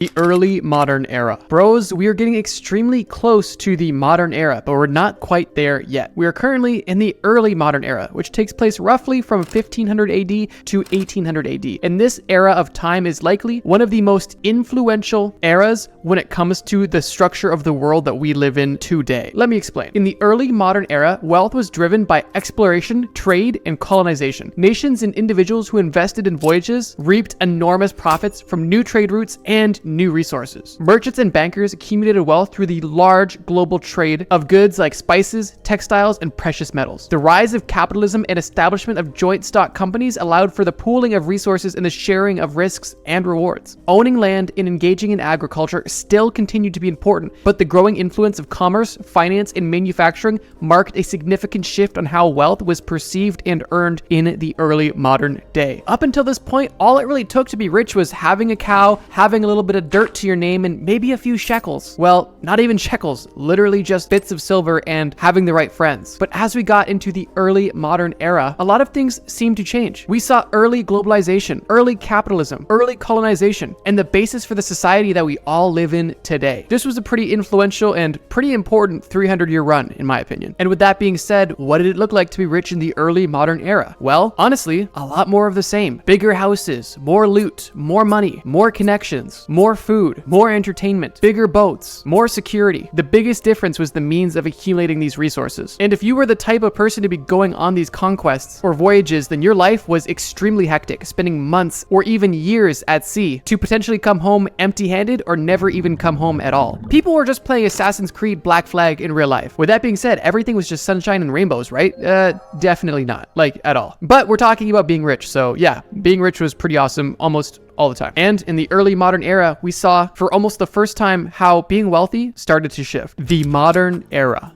The early modern era. Bros, we are getting extremely close to the modern era, but we're not quite there yet. We are currently in the early modern era, which takes place roughly from 1500 AD to 1800 AD. And this era of time is likely one of the most influential eras when it comes to the structure of the world that we live in today. Let me explain. In the early modern era, wealth was driven by exploration, trade, and colonization. Nations and individuals who invested in voyages reaped enormous profits from new trade routes and new resources. Merchants and bankers accumulated wealth through the large global trade of goods like spices, textiles, and precious metals. The rise of capitalism and establishment of joint stock companies allowed for the pooling of resources and the sharing of risks and rewards. Owning land and engaging in agriculture still continued to be important, but the growing influence of commerce, finance, and manufacturing marked a significant shift on how wealth was perceived and earned in the early modern day. Up until this point, all it really took to be rich was having a cow, having a little bit of dirt to your name, and maybe a few shekels. Well, not even shekels, literally just bits of silver and having the right friends. But as we got into the early modern era, a lot of things seemed to change. We saw early globalization, early capitalism, early colonization, and the basis for the society that we all live in today. This was a pretty influential and pretty important 300-year run, in my opinion. And with that being said, what did it look like to be rich in the early modern era? Well, honestly, a lot more of the same. Bigger houses, more loot, more money, more connections, more food, more entertainment, bigger boats, more security. The biggest difference was the means of accumulating these resources. And if you were the type of person to be going on these conquests or voyages, then your life was extremely hectic, spending months or even years at sea to potentially come home empty-handed or never even come home at all. People were just playing Assassin's Creed Black Flag in real life. With that being said, everything was just sunshine and rainbows, right? Definitely not, like at all. But we're talking about being rich, so yeah, being rich was pretty awesome almost all the time. And in the early modern era, we saw for almost the first time how being wealthy started to shift. The modern era.